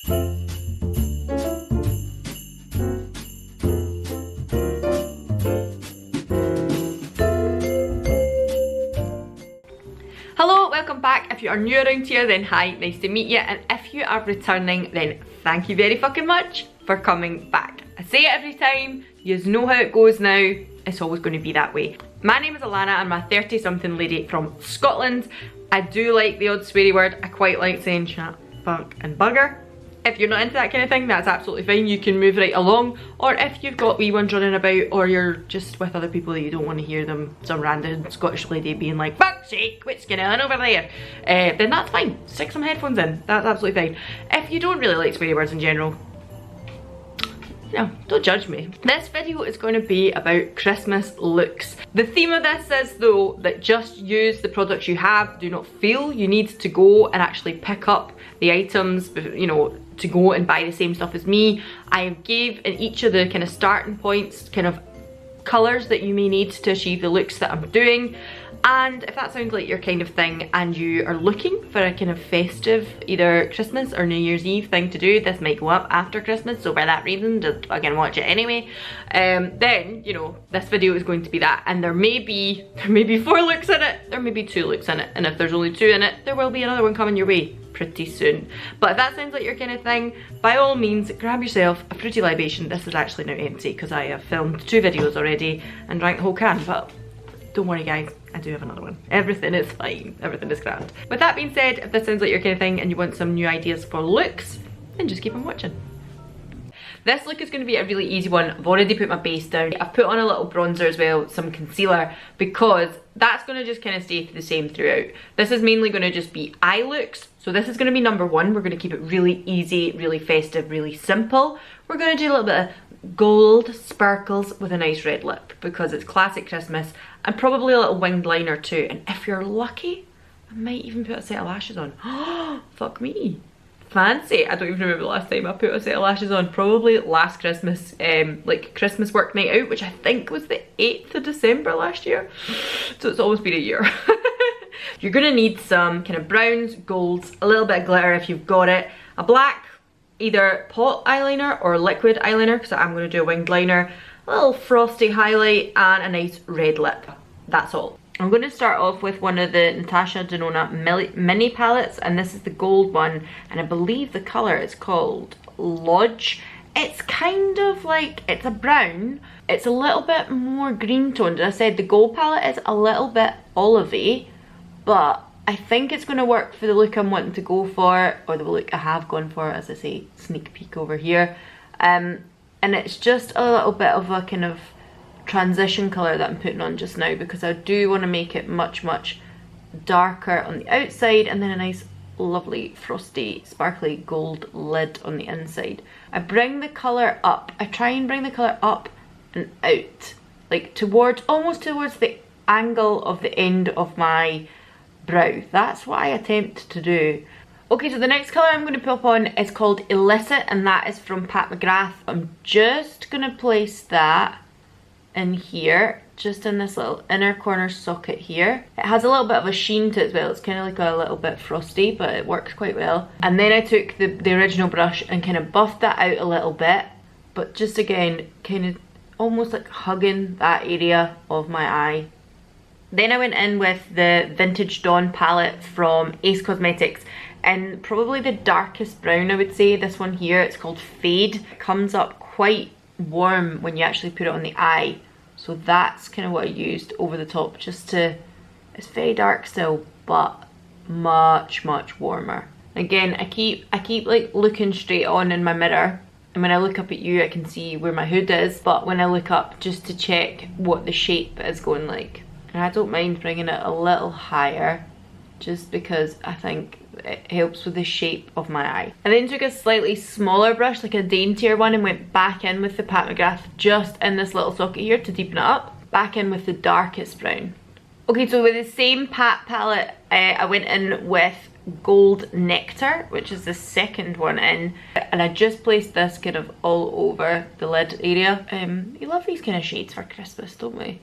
Hello, welcome back. If you are new around here, then hi, nice to meet you. And if you are returning, then thank you very fucking much for coming back. I say it every time, you know how it goes now, it's always going to be that way. My name is Alana, I'm a 30-something lady from Scotland. I do like the odd sweary word, I quite like saying chat, fuck and bugger. If you're not into that kind of thing, that's absolutely fine, you can move right along. Or if you've got wee ones running about, or you're just with other people that you don't want to hear them, some random Scottish lady being like, fuck's sake, what's going on over there? Then that's fine, stick some headphones in, that's absolutely fine. If you don't really like sweary words in general, no, don't judge me. This video is going to be about Christmas looks. The theme of this is though that just use the products you have. Do not feel you need to go and actually pick up the items, you know, to go and buy the same stuff as me. I gave in each of the kind of starting points kind of colours that you may need to achieve the looks that I'm doing. And if that sounds like your kind of thing and you are looking for a kind of festive, either Christmas or New Year's Eve thing to do, this might go up after Christmas, so for that reason, just fucking watch it anyway. Then, you know, this video is going to be that. And there may be 4 looks in it, there may be 2 looks in it. And if there's only 2 in it, there will be another one coming your way pretty soon. But if that sounds like your kind of thing, by all means, grab yourself a fruity libation. This is actually now empty because I have filmed 2 videos already and drank the whole can, but don't worry guys, I do have another one. Everything is fine, everything is grand. With that being said, if this sounds like your kind of thing and you want some new ideas for looks, then just keep on watching. This look is going to be a really easy one. I've already put my base down. I've put on a little bronzer as well, some concealer, because that's going to just kind of stay the same throughout. This is mainly going to just be eye looks. So this is going to be number 1. We're going to keep it really easy, really festive, really simple. We're going to do a little bit of gold sparkles with a nice red lip because it's classic Christmas, and probably a little winged liner too. And if you're lucky, I might even put a set of lashes on. Oh, fuck me. Fancy. I don't even remember the last time I put a set of lashes on. Probably last Christmas, like Christmas work night out, which I think was the 8th of December last year. So it's almost been a year. You're gonna need some kind of browns, golds, a little bit of glitter if you've got it, a black, either pot eyeliner or liquid eyeliner, because I'm gonna do a winged liner, a little frosty highlight, and a nice red lip. That's all. I'm going to start off with one of the Natasha Denona mini palettes, and this is the gold one, and I believe the colour is called Lodge. It's kind of like, it's a brown, it's a little bit more green toned. As I said, the gold palette is a little bit olivey, but I think it's going to work for the look I'm wanting to go for, or the look I have gone for, as I say, sneak peek over here. And it's just a little bit of a kind of transition colour that I'm putting on just now, because I do want to make it much darker on the outside and then a nice lovely frosty sparkly gold lid on the inside. I bring the colour up, I try and bring the colour up and out, like towards, almost towards the angle of the end of my brow. That's what I attempt to do. Okay, so the next colour I'm going to pop on is called Illicit, and that is from Pat McGrath. I'm just going to place that in here, just in this little inner corner socket here. It has a little bit of a sheen to it as well. It's kind of like a little bit frosty, but it works quite well. And then I took the original brush and kind of buffed that out a little bit, but just again, kind of almost like hugging that area of my eye. Then I went in with the Vintage Dawn palette from Ace Cosmetics, and probably the darkest brown, I would say. This one here, it's called Fade. It comes up quite warm when you actually put it on the eye. So that's kind of what I used over the top, just to, it's very dark still, but much warmer. Again, I keep like looking straight on in my mirror, and when I look up at you I can see where my hood is, but when I look up, just to check what the shape is going like. And I don't mind bringing it a little higher, just because I think it helps with the shape of my eye. I then took a slightly smaller brush, like a daintier one, and went back in with the Pat McGrath just in this little socket here to deepen it up. Back in with the darkest brown. Okay, so with the same Pat palette, I went in with Gold Nectar, which is the second one in, and I just placed this kind of all over the lid area. We love these kind of shades for Christmas, don't we?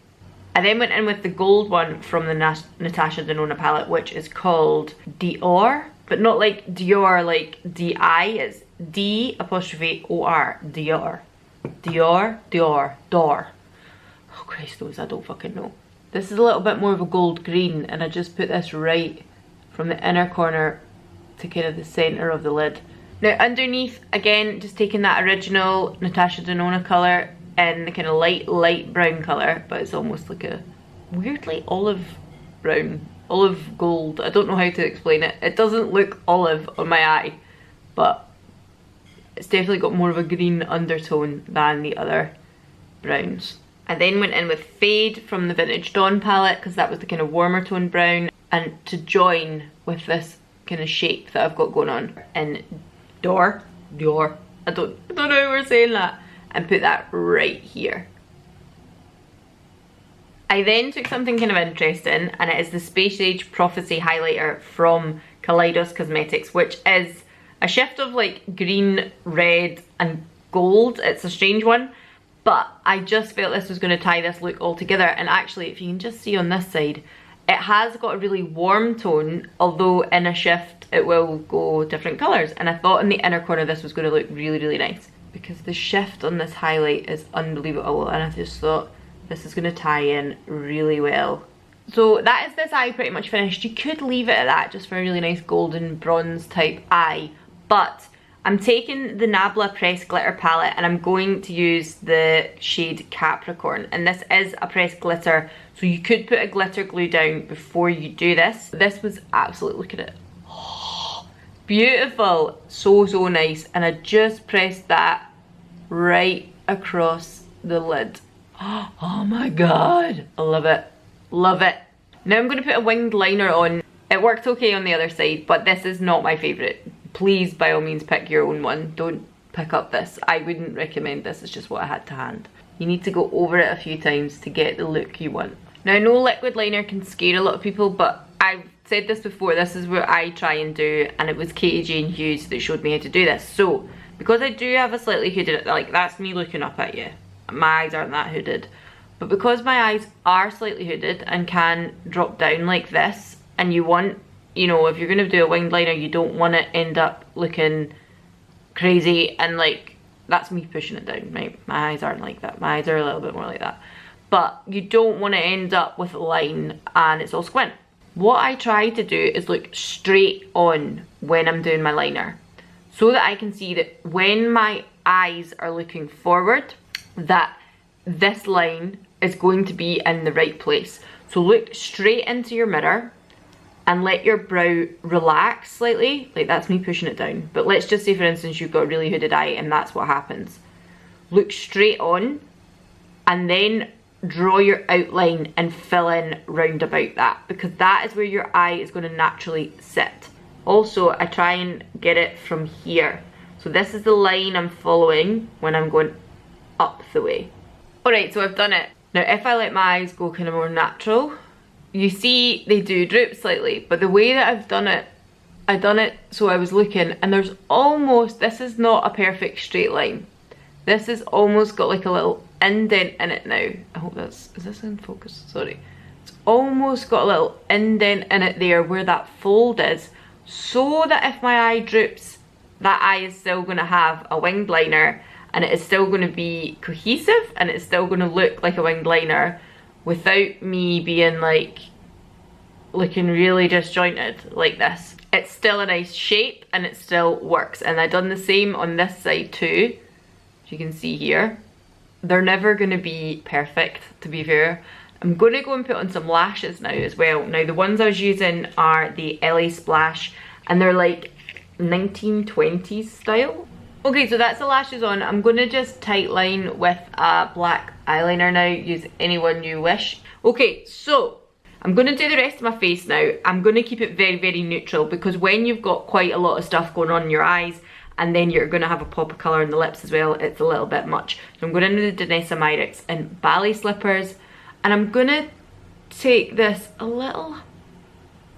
I then went in with the gold one from the Natasha Denona palette, which is called Dior. but not like Dior, like D-I, it's D''O'-R, Dior. Dior, Dior, Dor. Oh Christ knows, I don't fucking know. This is a little bit more of a gold green, and I just put this right from the inner corner to kind of the centre of the lid. Now underneath, again, just taking that original Natasha Denona colour in the kind of light brown colour, but it's almost like a weirdly olive brown, olive gold. I don't know how to explain it. It doesn't look olive on my eye, but it's definitely got more of a green undertone than the other browns. I then went in with Fade from the Vintage Dawn palette because that was the kind of warmer tone brown, and to join with this kind of shape that I've got going on in Dior, I don't know how we're saying that, and put that right here. I then took something kind of interesting, and it is the Space Age Prophecy highlighter from Kaleidos Cosmetics, which is a shift of like green, red and gold. It's a strange one, but I just felt this was going to tie this look all together. And actually, if you can just see on this side, it has got a really warm tone, although in a shift it will go different colours. And I thought in the inner corner this was going to look really nice, because the shift on this highlight is unbelievable, and I just thought this is going to tie in really well. So that is this eye pretty much finished. You could leave it at that just for a really nice golden bronze type eye, but I'm taking the Nabla Pressed Glitter palette and I'm going to use the shade Capricorn, and this is a pressed glitter, so you could put a glitter glue down before you do this. This was absolutely, look at it. Oh, beautiful, so nice, and I just pressed that right across the lid. Oh my god, I love it, love it. Now I'm going to put a winged liner on. It worked okay on the other side, but this is not my favourite. Please, by all means, pick your own one. Don't pick up this. I wouldn't recommend this. It's just what I had to hand. You need to go over it a few times to get the look you want. Now, I know liquid liner can scare a lot of people, but I've said this before. This is what I try and do, and it was Katie Jane Hughes that showed me how to do this. So, because I do have a slightly hooded, like that's me looking up at you. My eyes aren't that hooded. But because my eyes are slightly hooded and can drop down like this, and you want, you know, if you're going to do a winged liner, you don't want to end up looking crazy, and like, that's me pushing it down, right? My eyes aren't like that. My eyes are a little bit more like that. But you don't want to end up with a line and it's all squint. What I try to do is look straight on when I'm doing my liner, so that I can see that when my eyes are looking forward, that this line is going to be in the right place. So look straight into your mirror and let your brow relax slightly. Like, that's me pushing it down. But let's just say, for instance, you've got a really hooded eye and that's what happens. Look straight on and then draw your outline and fill in round about that, because that is where your eye is going to naturally sit. Also, I try and get it from here. So this is the line I'm following when I'm going up the way. Alright, so I've done it. Now if I let my eyes go kind of more natural, you see they do droop slightly, but the way that I've done it so I was looking, and there's almost, this is not a perfect straight line. This has almost got like a little indent in it now. I hope that's, is this in focus? Sorry. It's almost got a little indent in it there where that fold is, so that if my eye droops, that eye is still going to have a winged liner, and it is still going to be cohesive, and it's still going to look like a winged liner without me being like looking really disjointed like this. It's still a nice shape and it still works. And I've done the same on this side too, as you can see here. They're never going to be perfect, to be fair. I'm going to go and put on some lashes now as well. Now the ones I was using are the LA Splash, and they're like 1920s style. Okay, so that's the lashes on. I'm going to just tight line with a black eyeliner now. Use any one you wish. Okay, so I'm going to do the rest of my face now. I'm going to keep it very neutral, because when you've got quite a lot of stuff going on in your eyes, and then you're going to have a pop of colour in the lips as well, it's a little bit much. So I'm going in with the Danessa Myricks in ballet slippers, and I'm going to take this a little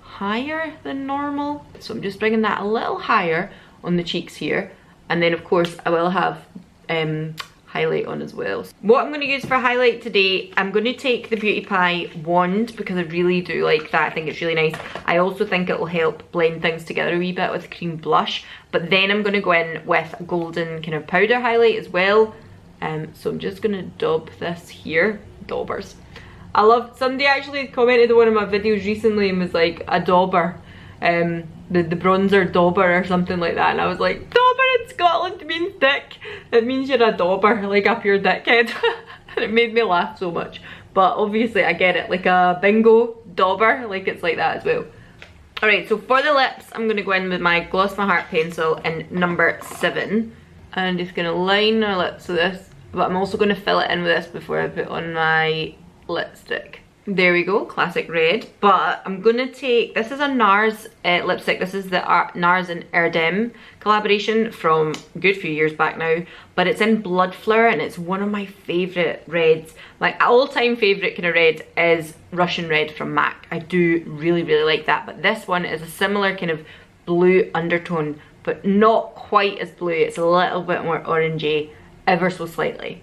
higher than normal. So I'm just bringing that a little higher on the cheeks here. And then of course I will have highlighter highlight on as well. What I'm going to use for highlight today, I'm going to take the Beauty Pie wand because I really do like that. I think it's really nice. I also think it will help blend things together a wee bit with cream blush. But then I'm going to go in with golden kind of powder highlight as well. So I'm just going to daub this here. Daubers. I love, somebody actually commented on one of my videos recently and was like, a dauber. The bronzer dauber or something like that, and I was like, dauber in Scotland means dick. It means you're a dauber, like up your dickhead. And it made me laugh so much. But obviously I get it, like a bingo dauber, like it's like that as well. Alright, so for the lips, I'm going to go in with my Gloss My Heart pencil in number 7. And I'm just going to line my lips with this, but I'm also going to fill it in with this before I put on my lipstick. There we go, classic red. But I'm gonna take, this is a NARS lipstick. This is the NARS and Erdem collaboration from a good few years back now. But it's in Blood Flower and it's one of my favourite reds. My all-time favourite kind of red is Russian Red from MAC. I do really, really like that. But this one is a similar kind of blue undertone, but not quite as blue. It's a little bit more orangey, ever so slightly.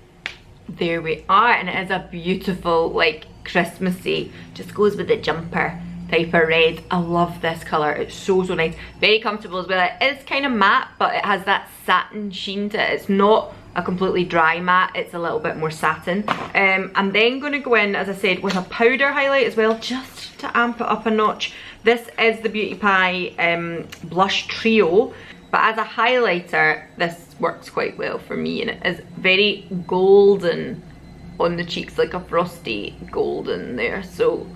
There we are, and it is a beautiful, like, Christmassy, just goes with the jumper type of red. I love this colour, it's so nice, very comfortable as well. It is kind of matte, but it has that satin sheen to it. It's not a completely dry matte, it's a little bit more satin. I'm then going to go in, as I said, with a powder highlight as well, just to amp it up a notch. This is the Beauty Pie Blush Trio, but as a highlighter this works quite well for me, and it is very golden on the cheeks, like a frosty golden there, so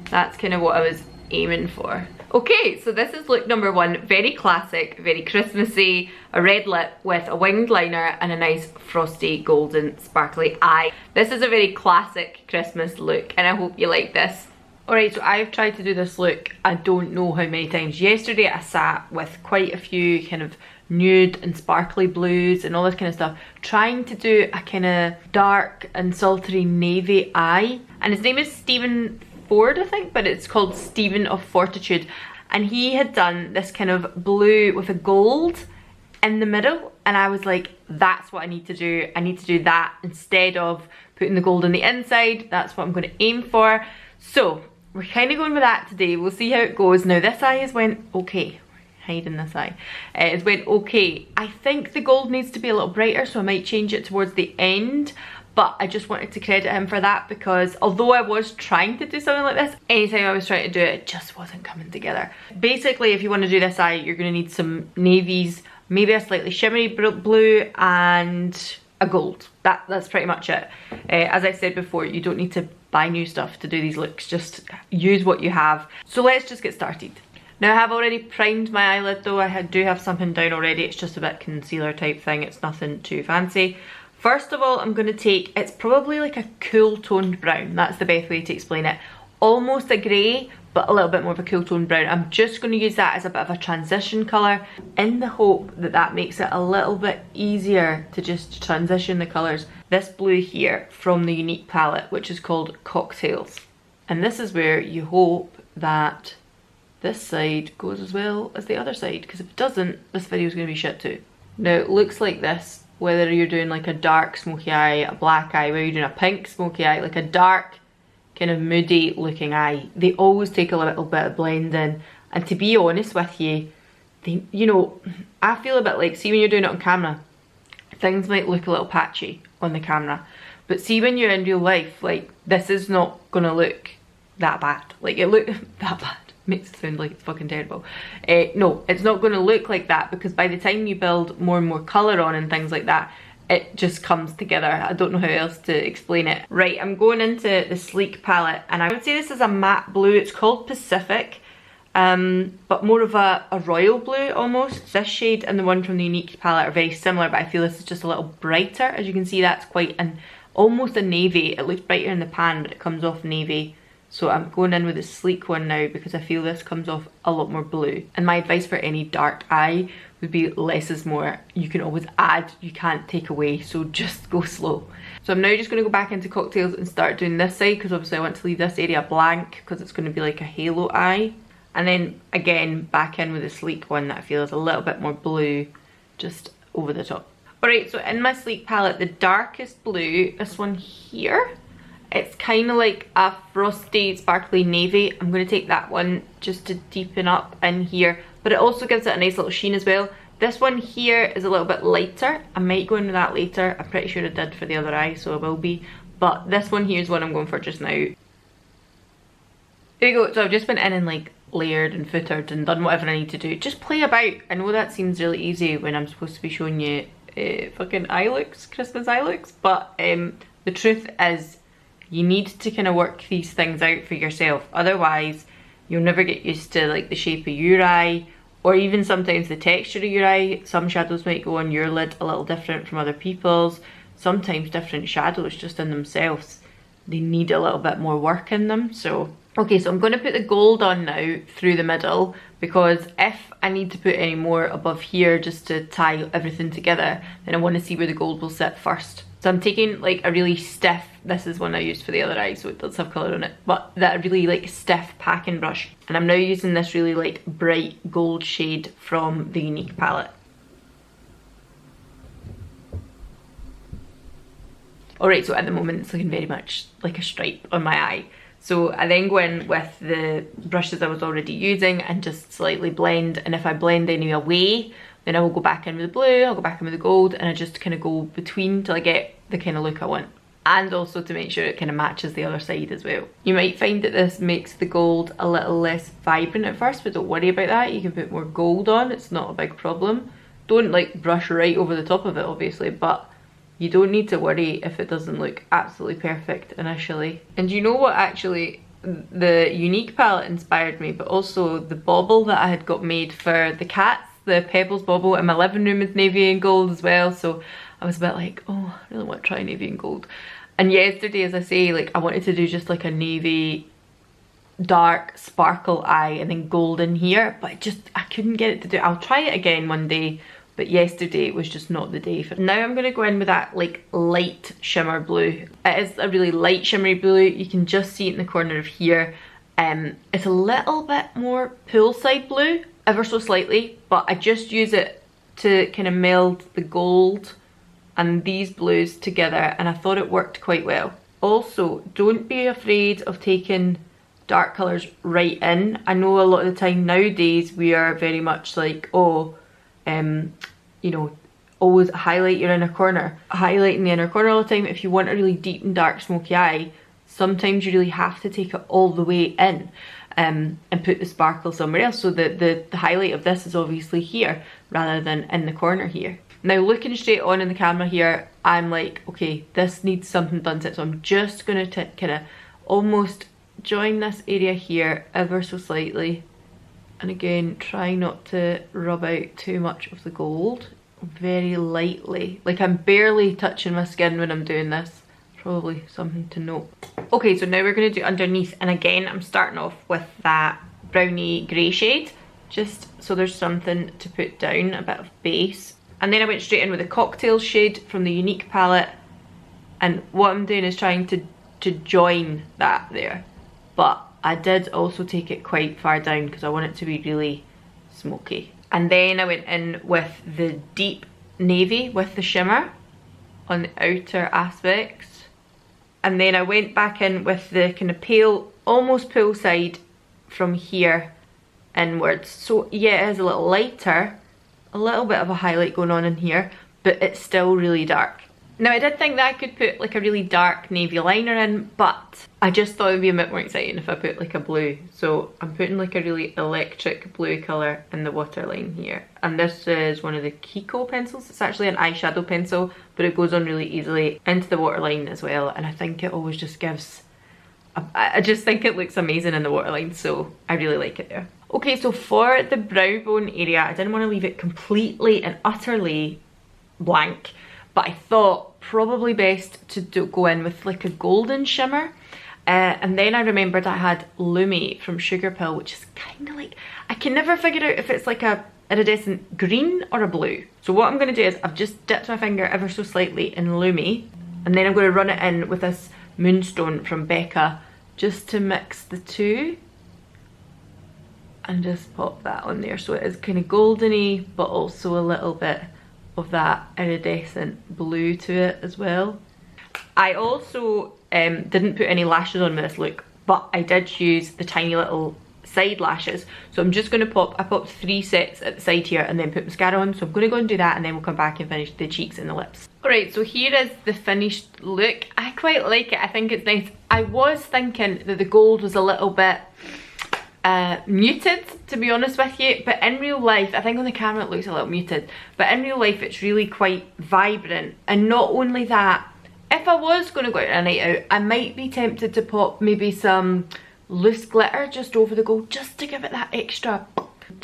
that's kind of what I was aiming for. Okay, so this is look number 1, very classic, very Christmassy, a red lip with a winged liner and a nice frosty golden sparkly eye. This is a very classic Christmas look and I hope you like this. Alright, so I've tried to do this look I don't know how many times. Yesterday I sat with quite a few kind of nude and sparkly blues and all this kind of stuff, trying to do a kind of dark and sultry navy eye. And his name is Stephen Ford, I think, but it's called Stephen of Fortitude. And he had done this kind of blue with a gold in the middle, and I was like, that's what I need to do. I need to do that instead of putting the gold on the inside. That's what I'm going to aim for. So we're kind of going with that today. We'll see how it goes. Now this eye has went okay. Hiding this eye. It went okay. I think the gold needs to be a little brighter, so I might change it towards the end. But I just wanted to credit him for that, because although I was trying to do something like this, anytime I was trying to do it, it just wasn't coming together. Basically, if you want to do this eye, you're going to need some navies, maybe a slightly shimmery blue, and a gold. That's pretty much it. As I said before, you don't need to buy new stuff to do these looks. Just use what you have. So let's just get started. Now I have already primed my eyelid though. I do have something down already. It's just a bit concealer type thing. It's nothing too fancy. First of all, I'm going to take, it's probably like a cool toned brown. That's the best way to explain it. Almost a grey, but a little bit more of a cool toned brown. I'm just going to use that as a bit of a transition colour in the hope that that makes it a little bit easier to just transition the colours. This blue here from the Unique palette, which is called Cocktails. And this is where you hope that this side goes as well as the other side, because if it doesn't, this video is going to be shit too. Now it looks like this, whether you're doing like a dark smoky eye, a black eye, whether you're doing a pink smoky eye, like a dark kind of moody looking eye, they always take a little bit of blending. And to be honest with you, they, you know, I feel a bit like, see when you're doing it on camera, things might look a little patchy on the camera, but see when you're in real life, like this is not gonna look that bad. Like it look that bad. Makes it sound like it's fucking terrible. No, it's not going to look like that, because by the time you build more and more colour on and things like that, it just comes together. I don't know how else to explain it. Right, I'm going into the Sleek palette, and I would say this is a matte blue. It's called Pacific, but more of a royal blue almost. This shade and the one from the Unique palette are very similar, but I feel this is just a little brighter. As you can see, that's quite almost a navy. It looks brighter in the pan, but it comes off navy. So I'm going in with a Sleek one now, because I feel this comes off a lot more blue. And my advice for any dark eye would be less is more. You can always add, you can't take away, so just go slow. So I'm now just going to go back into Cocktails and start doing this side, because obviously I want to leave this area blank, because it's going to be like a halo eye. And then again back in with a Sleek one that I feel is a little bit more blue, just over the top. Alright, so in my Sleek palette, the darkest blue, this one here, it's kind of like a frosty, sparkly navy. I'm going to take that one just to deepen up in here, but it also gives it a nice little sheen as well. This one here is a little bit lighter. I might go into that later. I'm pretty sure I did for the other eye, so I will be. But this one here is what I'm going for just now. There you go. So I've just went in and like layered and footered and done whatever I need to do. Just play about. I know that seems really easy when I'm supposed to be showing you fucking eye looks, Christmas eye looks, but the truth is you need to kind of work these things out for yourself. Otherwise you'll never get used to like the shape of your eye, or even sometimes the texture of your eye. Some shadows might go on your lid a little different from other people's. Sometimes different shadows just in themselves, they need a little bit more work in them. So okay, so I'm going to put the gold on now through the middle, because if I need to put any more above here just to tie everything together, then I want to see where the gold will sit first. So I'm taking like a really stiff, this is one I used for the other eye, so it does have colour on it, but that really like stiff packing brush. And I'm now using this really like bright gold shade from the Unique palette. Alright, so at the moment it's looking very much like a stripe on my eye. So I then go in with the brushes I was already using and just slightly blend, and if I blend any away, then I will go back in with the blue, I'll go back in with the gold, and I just kind of go between till I get the kind of look I want. And also to make sure it kind of matches the other side as well. You might find that this makes the gold a little less vibrant at first, but don't worry about that. You can put more gold on, it's not a big problem. Don't like brush right over the top of it obviously, but you don't need to worry if it doesn't look absolutely perfect initially. And you know what, actually the Unique palette inspired me, but also the bauble that I had got made for the cats, the Pebbles bauble in my living room is navy and gold as well. So I was a bit like, oh, I really want to try navy and gold. And yesterday, as I say, like I wanted to do just like a navy dark sparkle eye and then gold in here, but I couldn't get it to do it. I'll try it again one day, but yesterday was just not the day for it. Now I'm going to go in with that like light shimmer blue. It is a really light shimmery blue. You can just see it in the corner of here. It's a little bit more poolside blue, ever so slightly, but I just use it to kind of meld the gold and these blues together, and I thought it worked quite well. Also, don't be afraid of taking dark colours right in. I know a lot of the time nowadays we are very much like, oh, you know, always highlight your inner corner. Highlighting the inner corner all the time. If you want a really deep and dark smoky eye, sometimes you really have to take it all the way in and put the sparkle somewhere else. So the highlight of this is obviously here rather than in the corner here. Now looking straight on in the camera here, I'm like, okay, this needs something done to it. So I'm just going to kind of almost join this area here ever so slightly. And again, try not to rub out too much of the gold, very lightly. Like I'm barely touching my skin when I'm doing this. Probably something to note. Okay, so now we're going to do underneath, and again I'm starting off with that brownie grey shade, just so there's something to put down, a bit of base. And then I went straight in with a cocktail shade from the Unique palette, and what I'm doing is trying to join that there, but I did also take it quite far down because I want it to be really smoky. And then I went in with the deep navy with the shimmer on the outer aspects. And then I went back in with the kind of pale, almost poolside from here inwards. So yeah, it is a little lighter, a little bit of a highlight going on in here, but it's still really dark. Now I did think that I could put like a really dark navy liner in, but I just thought it would be a bit more exciting if I put like a blue. So I'm putting like a really electric blue colour in the waterline here. And this is one of the Kiko pencils. It's actually an eyeshadow pencil, but it goes on really easily into the waterline as well. And I think it always just gives, I just think it looks amazing in the waterline, so I really like it there. Okay, so for the brow bone area, I didn't want to leave it completely and utterly blank, but I thought probably best to go in with like a golden shimmer. And then I remembered I had Lumi from Sugar Pill, which is kind of like, I can never figure out if it's like a iridescent green or a blue. So what I'm going to do is I've just dipped my finger ever so slightly in Lumi, and then I'm going to run it in with this Moonstone from Becca just to mix the two. And just pop that on there, so it is kind of goldeny but also a little bit of that iridescent blue to it as well. I also didn't put any lashes on with this look, but I did use the tiny little side lashes. So I'm just going to I popped 3 sets at the side here and then put mascara on. So I'm going to go and do that, and then we'll come back and finish the cheeks and the lips. Alright, so here is the finished look. I quite like it. I think it's nice. I was thinking that the gold was a little bit muted, to be honest with you, but in real life, I think on the camera it looks a little muted, but in real life it's really quite vibrant. And not only that, if I was going to go out on a night out, I might be tempted to pop maybe some loose glitter just over the gold, just to give it that extra.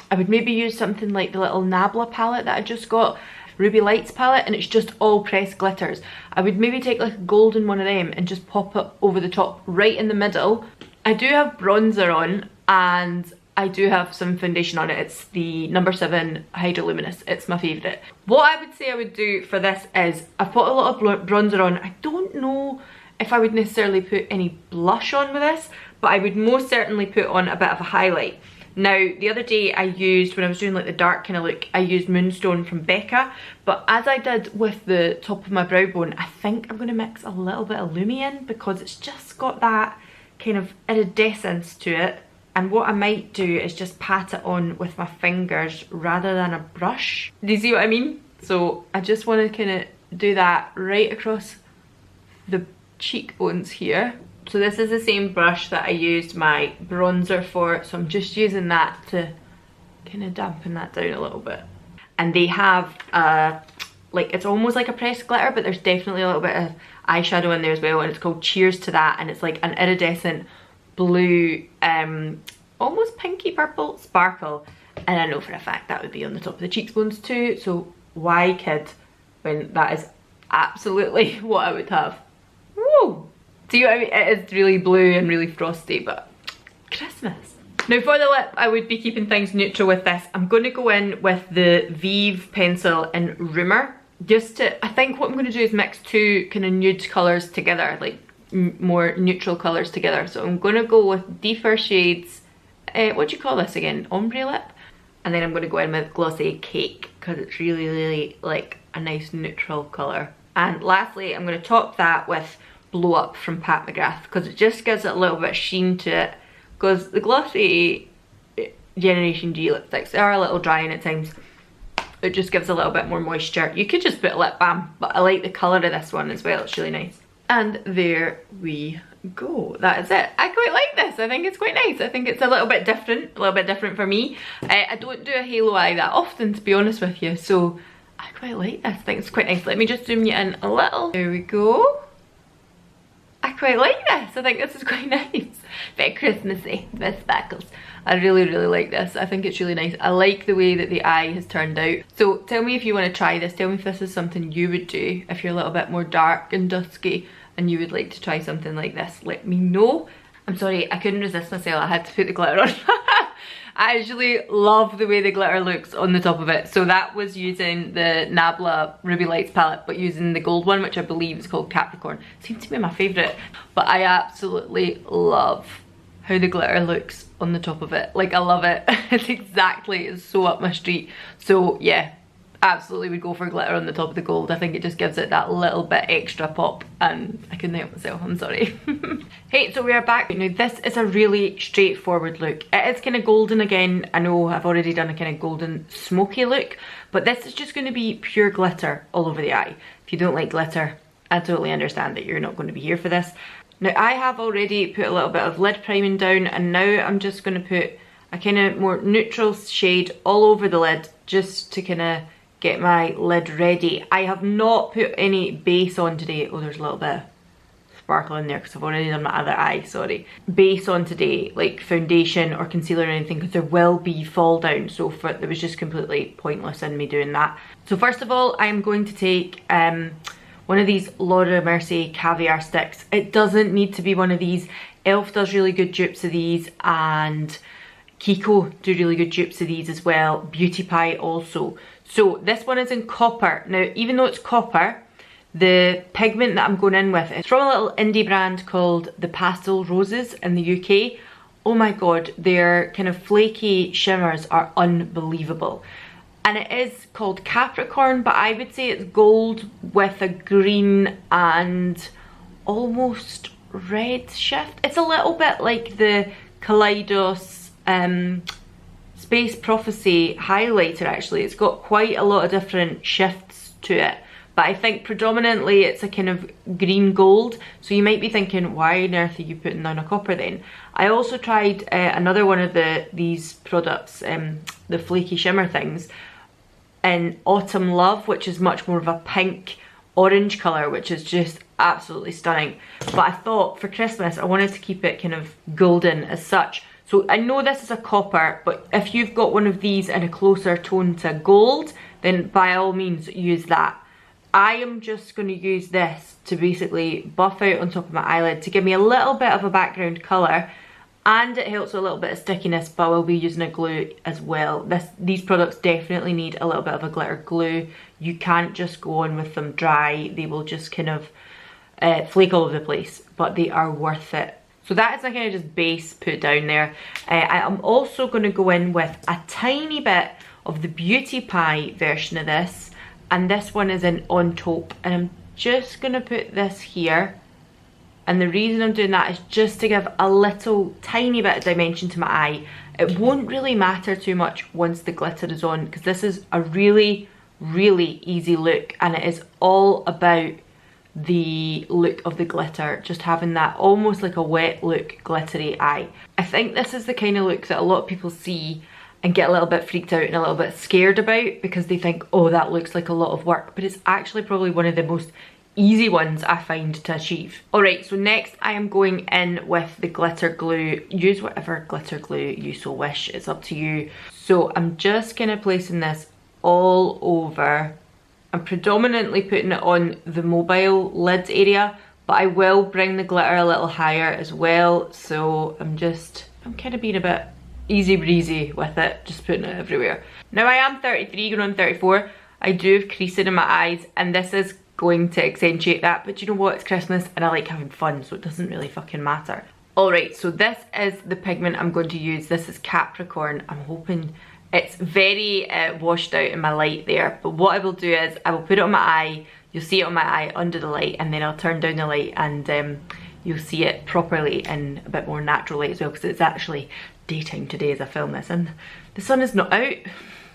I would maybe use something like the little Nabla palette that I just got, Ruby Lights palette, and it's just all pressed glitters. I would maybe take like a golden one of them and just pop it over the top right in the middle. I do have bronzer on and I do have some foundation on it. It's the number 7 Hydro Luminous. It's my favourite. What I would say I would do for this is I've put a lot of bronzer on. I don't know if I would necessarily put any blush on with this, but I would most certainly put on a bit of a highlight. Now, the other day I used, when I was doing like the dark kind of look, I used Moonstone from Becca, but as I did with the top of my brow bone, I think I'm going to mix a little bit of Lumi in, because it's just got that kind of iridescence to it. And what I might do is just pat it on with my fingers rather than a brush. Do you see what I mean? So I just want to kind of do that right across the cheekbones here. So this is the same brush that I used my bronzer for, so I'm just using that to kind of dampen that down a little bit. And they have like, it's almost like a pressed glitter, but there's definitely a little bit of eyeshadow in there as well, and it's called Cheers to That, and it's like an iridescent blue, almost pinky purple sparkle. And I know for a fact that would be on the top of the cheekbones too, so why kid when that is absolutely what I would have. Woo! See what I mean? It is really blue and really frosty, but Christmas. Now for the lip, I would be keeping things neutral with this. I'm going to go in with the Vive pencil in Rumour. Just to, I think what I'm going to do is mix 2 kind of nude colours together, like more neutral colours together. So I'm going to go with deeper shades, what do you call this again? Ombre lip? And then I'm going to go in with Glossy Cake, because it's really, really like a nice neutral colour. And lastly, I'm going to top that with Blow Up from Pat McGrath, because it just gives it a little bit of sheen to it, because the Glossy Generation G lipsticks, they are a little dry at times. It just gives a little bit more moisture. You could just put a lip balm, but I like the colour of this one as well, it's really nice. And there we go, that is it. I quite like this, I think it's quite nice. I think it's a little bit different for me. I don't do a halo eye that often, to be honest with you, so I quite like this. I think it's quite nice. Let me just zoom you in a little. There we go. I quite like this. I think this is quite nice. Very Christmassy with sparkles. I really, really like this. I think it's really nice. I like the way that the eye has turned out. So tell me if you want to try this. Tell me if this is something you would do if you're a little bit more dark and dusky and you would like to try something like this. Let me know. I'm sorry, I couldn't resist myself. I had to put the glitter on. I actually love the way the glitter looks on the top of it. So that was using the Nabla Ruby Lights palette, but using the gold one, which I believe is called Capricorn. Seems to be my favourite. But I absolutely love how the glitter looks on the top of it. Like, I love it. It's so up my street. So yeah, absolutely would go for glitter on the top of the gold. I think it just gives it that little bit extra pop, and I couldn't help myself, I'm sorry. Hey, so we are back. Now this is a really straightforward look. It is kind of golden again. I know I've already done a kind of golden smoky look, but this is just going to be pure glitter all over the eye. If you don't like glitter, I totally understand that you're not going to be here for this. Now I have already put a little bit of lid priming down, and now I'm just going to put a kind of more neutral shade all over the lid, just to kind of get my lid ready. I have not put any base on today. Oh, there's a little bit of sparkle in there because I've already done my other eye, sorry. Base on today, like foundation or concealer or anything, because there will be fall down. So it was just completely pointless in me doing that. So first of all, I'm going to take one of these Laura Mercier caviar sticks. It doesn't need to be one of these. Elf does really good dupes of these, and Kiko do really good dupes of these as well. Beauty Pie also. So this one is in copper. Now, even though it's copper, the pigment that I'm going in with is from a little indie brand called the Pastel Roses in the UK. Oh my god, their kind of flaky shimmers are unbelievable. and it is called Capricorn, but I would say it's gold with a green and almost red shift. It's a little bit like the Kaleidos Space Prophecy highlighter actually. It's got quite a lot of different shifts to it, but I think predominantly it's a kind of green gold. So you might be thinking, why on earth are you putting down a copper then? I also tried another one of these products, the flaky shimmer things, in Autumn Love, which is much more of a pink orange colour, which is just absolutely stunning. But I thought for Christmas I wanted to keep it kind of golden as such. So I know this is a copper, but if you've got one of these in a closer tone to gold, then by all means use that. I am just going to use this to basically buff out on top of my eyelid to give me a little bit of a background colour, and it helps with a little bit of stickiness, but I will be using a glue as well. These products definitely need a little bit of a glitter glue. You can't just go on with them dry. They will just kind of flake all over the place, but they are worth it. So that is my kind of just base put down there. I am also going to go in with a tiny bit of the Beauty Pie version of this, and this one is in On Taupe, and I'm just going to put this here. And the reason I'm doing that is just to give a little tiny bit of dimension to my eye. It won't really matter too much once the glitter is on, because this is a really, really easy look, and it is all about the look of the glitter, just having that almost like a wet look glittery eye. I think this is the kind of look that a lot of people see and get a little bit freaked out and a little bit scared about, because they think, oh, that looks like a lot of work, but it's actually probably one of the most easy ones I find to achieve. Alright, so next I am going in with the glitter glue. Use whatever glitter glue you so wish, it's up to you. So I'm just kind of placing this all over. I'm predominantly putting it on the mobile lid area, but I will bring the glitter a little higher as well. So I'm kind of being a bit easy breezy with it, just putting it everywhere. Now I am 33 going on 34. I do have creasing in my eyes, and this is going to accentuate that, but you know what, it's Christmas and I like having fun, so it doesn't really fucking matter. Alright, so this is the pigment I'm going to use. This is Capricorn. I'm hoping it's very washed out in my light there, but what I will do is I will put it on my eye. You'll see it on my eye under the light, and then I'll turn down the light, and you'll see it properly in a bit more natural light as well, because it's actually daytime today as I film this and the sun is not out.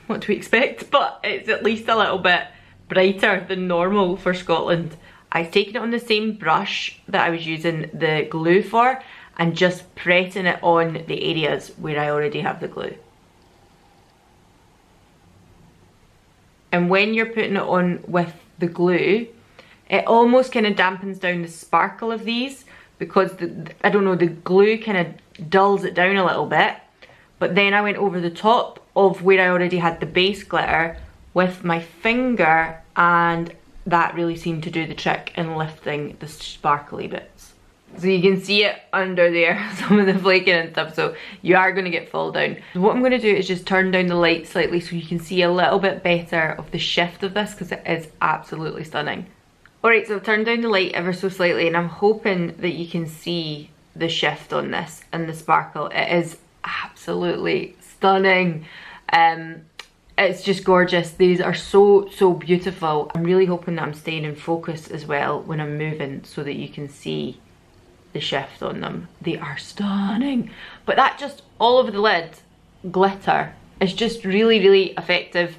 What do we expect? But it's at least a little bit brighter than normal for Scotland. I've taken it on the same brush that I was using the glue for, and just pressing it on the areas where I already have the glue. And when you're putting it on with the glue, it almost kind of dampens down the sparkle of these, because I don't know, the glue kind of dulls it down a little bit. But then I went over the top of where I already had the base glitter with my finger, and that really seemed to do the trick in lifting the sparkly bits. So you can see it under there, some of the flaking and stuff, so you are going to get fall down. What I'm going to do is just turn down the light slightly so you can see a little bit better of the shift of this, because it is absolutely stunning. Alright, so I've turned down the light ever so slightly, and I'm hoping that you can see the shift on this and the sparkle. It is absolutely stunning. It's just gorgeous. These are so beautiful. I'm really hoping that I'm staying in focus as well when I'm moving, so that you can see the shift on them. They are stunning. But that just all over the lid glitter is just really effective.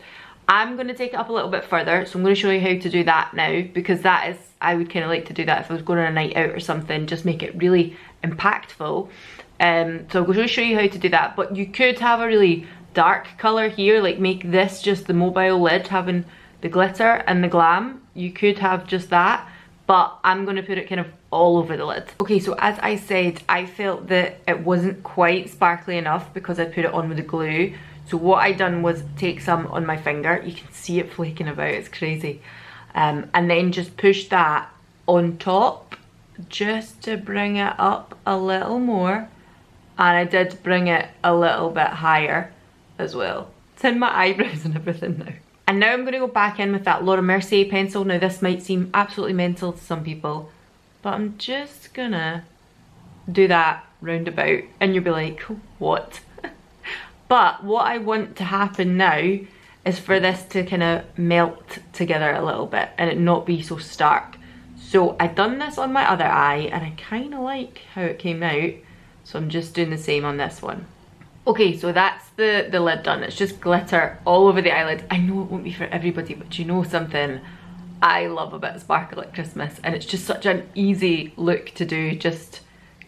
I'm going to take it up a little bit further, so I'm going to show you how to do that now, because that is, I would kind of like to do that if I was going on a night out or something, just make it really impactful. So I'm going to show you how to do that, but you could have a really dark colour here, like make this just the mobile lid having the glitter and the glam. You could have just that, but I'm going to put it kind of all over the lid. Okay, so as I said, I felt that it wasn't quite sparkly enough because I put it on with the glue. So what I done was take some on my finger. You can see it flaking about, it's crazy. And then just push that on top just to bring it up a little more. And I did bring it a little bit higher as well. It's in my eyebrows and everything now. And now I'm going to go back in with that Laura Mercier pencil. Now this might seem absolutely mental to some people, but I'm just gonna do that roundabout and you'll be like, what? But what I want to happen now is for this to kind of melt together a little bit and it not be so stark. So I've done this on my other eye and I kind of like how it came out. So I'm just doing the same on this one. Okay, so that's the lid done. It's just glitter all over the eyelid. I know it won't be for everybody, but you know something? I love a bit of sparkle at Christmas and it's just such an easy look to do, just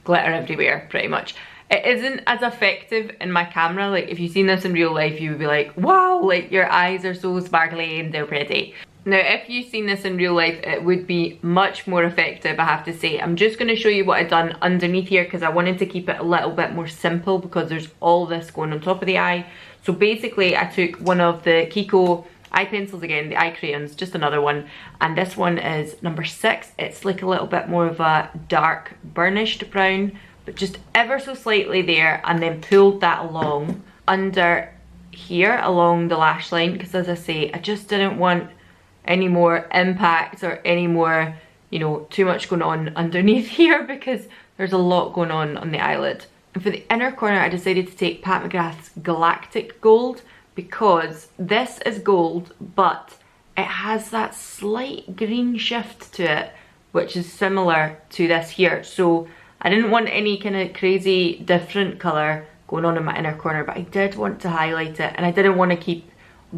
glitter everywhere pretty much. It isn't as effective in my camera. Like if you've seen this in real life, you would be like, wow, like your eyes are so sparkly and they're pretty. Now, if you've seen this in real life, it would be much more effective, I have to say. I'm just going to show you what I've done underneath here because I wanted to keep it a little bit more simple because there's all this going on top of the eye. So basically, I took one of the Kiko eye pencils again, the eye crayons, just another one. And this one is number 6. It's like a little bit more of a dark burnished brown, but just ever so slightly there, and then pulled that along under here along the lash line because, as I say, I just didn't want any more impact or any more, you know, too much going on underneath here because there's a lot going on the eyelid. And for the inner corner, I decided to take Pat McGrath's Galactic Gold because this is gold, but it has that slight green shift to it, which is similar to this here. So I didn't want any kind of crazy different colour going on in my inner corner, but I did want to highlight it and I didn't want to keep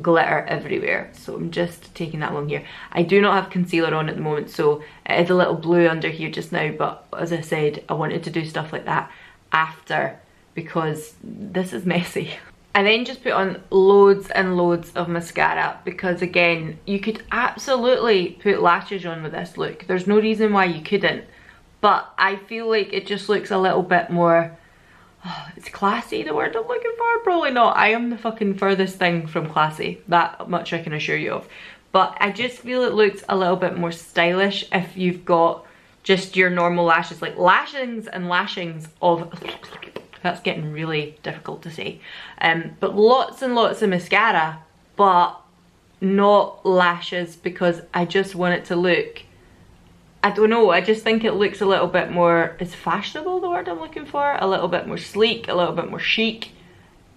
glitter everywhere. So I'm just taking that along here. I do not have concealer on at the moment, so it is a little blue under here just now, but as I said, I wanted to do stuff like that after because this is messy. I then just put on loads and loads of mascara because, again, you could absolutely put lashes on with this look. There's no reason why you couldn't. But I feel like it just looks a little bit more, it's classy, the word I'm looking for? Probably not. I am the fucking furthest thing from classy. That much I can assure you of. But I just feel it looks a little bit more stylish if you've got just your normal lashes. Like lashings and lashings of... That's getting really difficult to say. But lots and lots of mascara, but not lashes because I just want it to look, I don't know, I just think it looks a little bit more, is fashionable the word I'm looking for? A little bit more sleek, a little bit more chic,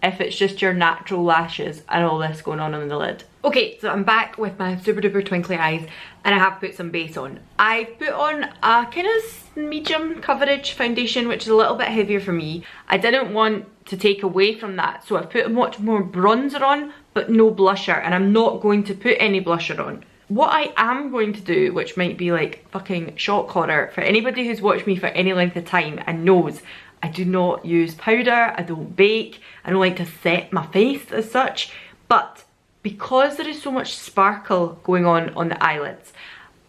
if it's just your natural lashes and all this going on the lid. Okay, so I'm back with my super duper twinkly eyes and I have put some base on. I put on a kind of medium coverage foundation, which is a little bit heavier for me. I didn't want to take away from that, so I've put much more bronzer on, but no blusher, and I'm not going to put any blusher on. What I am going to do, which might be like fucking shock horror for anybody who's watched me for any length of time and knows I do not use powder, I don't bake, I don't like to set my face as such, but because there is so much sparkle going on the eyelids,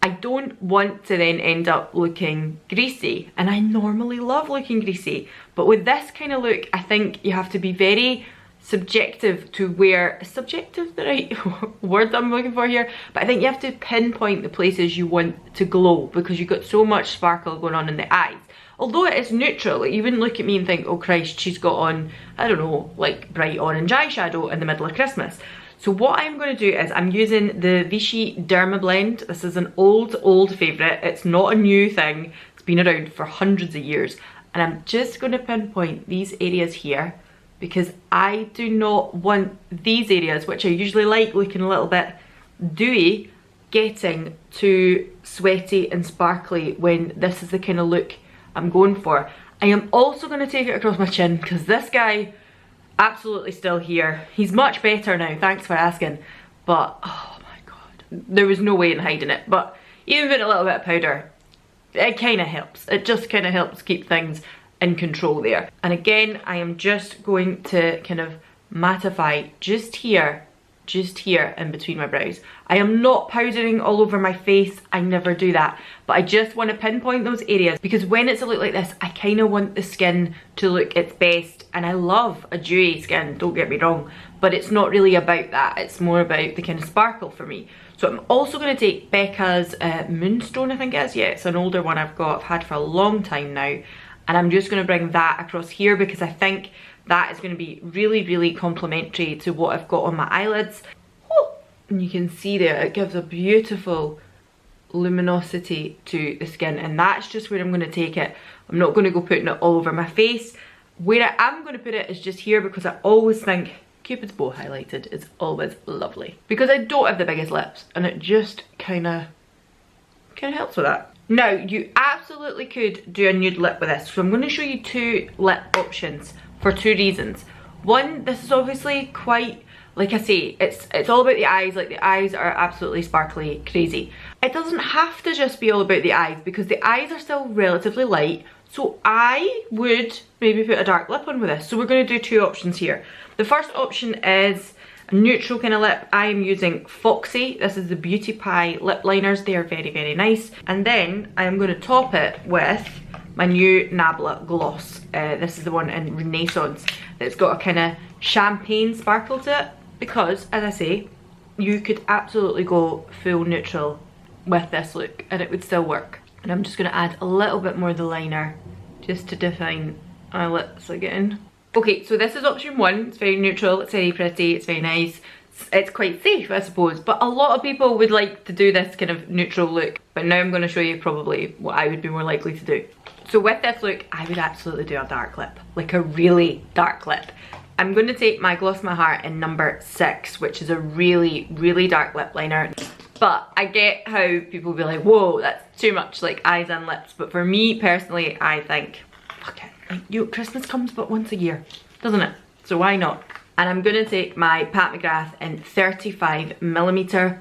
I don't want to then end up looking greasy, and I normally love looking greasy, but with this kind of look I think you have to be very subjective to where, is subjective the right word I'm looking for here? But I think you have to pinpoint the places you want to glow because you've got so much sparkle going on in the eyes. Although it is neutral, like you wouldn't look at me and think, oh Christ, she's got on, I don't know, like bright orange eyeshadow in the middle of Christmas. So what I'm going to do is I'm using the Vichy Derma blend. This is an old favourite. It's not a new thing. It's been around for hundreds of years. And I'm just going to pinpoint these areas here because I do not want these areas, which I usually like looking a little bit dewy, getting too sweaty and sparkly when this is the kind of look I'm going for. I am also going to take it across my chin because this guy, absolutely still here. He's much better now, thanks for asking. But, oh my god, there was no way in hiding it. But even with a little bit of powder, it kind of helps. It just kind of helps keep things in control there. And again, I am just going to kind of mattify just here in between my brows. I am not powdering all over my face, I never do that, but I just want to pinpoint those areas because when it's a look like this, I kind of want the skin to look its best, and I love a dewy skin, don't get me wrong, but it's not really about that, it's more about the kind of sparkle for me. So I'm also going to take Becca's Moonstone, I think it is, yeah, it's an older one I've had for a long time now, and I'm just going to bring that across here because I think that is going to be really, really complementary to what I've got on my eyelids. Oh, and you can see there, it gives a beautiful luminosity to the skin, and that's just where I'm going to take it. I'm not going to go putting it all over my face. Where I am going to put it is just here because I always think Cupid's bow highlighted is always lovely. Because I don't have the biggest lips, and it just kind of helps with that. Now, you absolutely could do a nude lip with this. So I'm going to show you 2 lip options for 2 reasons. One, this is obviously quite, like I say, it's all about the eyes. Like, the eyes are absolutely sparkly crazy. It doesn't have to just be all about the eyes, because the eyes are still relatively light. So I would maybe put a dark lip on with this. So we're going to do 2 options here. The first option is a neutral kind of lip. I am using Foxy. This is the Beauty Pie lip liners. They are very, very nice. And then I am going to top it with my new Nabla gloss. This is the one in Renaissance. It's got a kind of champagne sparkle to it. Because, as I say, you could absolutely go full neutral with this look and it would still work. And I'm just going to add a little bit more of the liner just to define my lips again. Okay, so this is option 1. It's very neutral, it's very pretty, it's very nice. It's quite safe, I suppose. But a lot of people would like to do this kind of neutral look. But now I'm going to show you probably what I would be more likely to do. So with this look, I would absolutely do a dark lip. Like a really dark lip. I'm going to take my Gloss My Heart in number 6, which is a really, really dark lip liner. But I get how people will be like, whoa, that's too much, like eyes and lips. But for me personally, I think, fuck it. Like, Christmas comes but once a year, doesn't it? So why not? And I'm going to take my Pat McGrath in 35mm.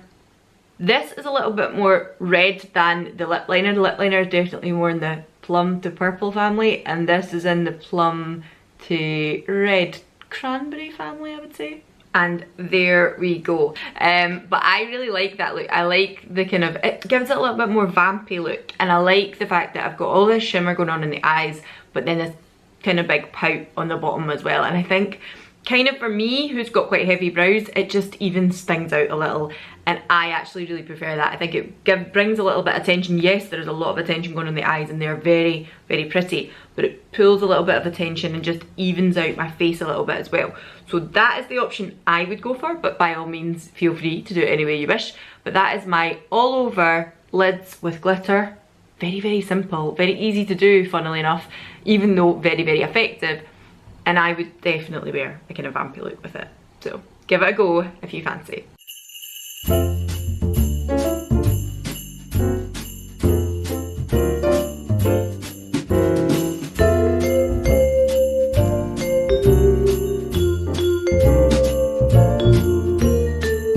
This is a little bit more red than the lip liner. The lip liner is definitely more in the plum to purple family. And this is in the plum to red cranberry family, I would say. And there we go. But I really like that look. I like the kind of, it gives it a little bit more vampy look. And I like the fact that I've got all this shimmer going on in the eyes, but then this kind of big pout on the bottom as well. And I think kind of for me, who's got quite heavy brows, it just even stings out a little. And I actually really prefer that. I think it brings a little bit of attention. Yes, there's a lot of attention going on the eyes and they're very, very pretty, but it pulls a little bit of attention and just evens out my face a little bit as well. So that is the option I would go for, but by all means, feel free to do it any way you wish. But that is my all over lids with glitter. Very, very simple, very easy to do, funnily enough, even though very, very effective. And I would definitely wear a kind of vampy look with it. So give it a go if you fancy.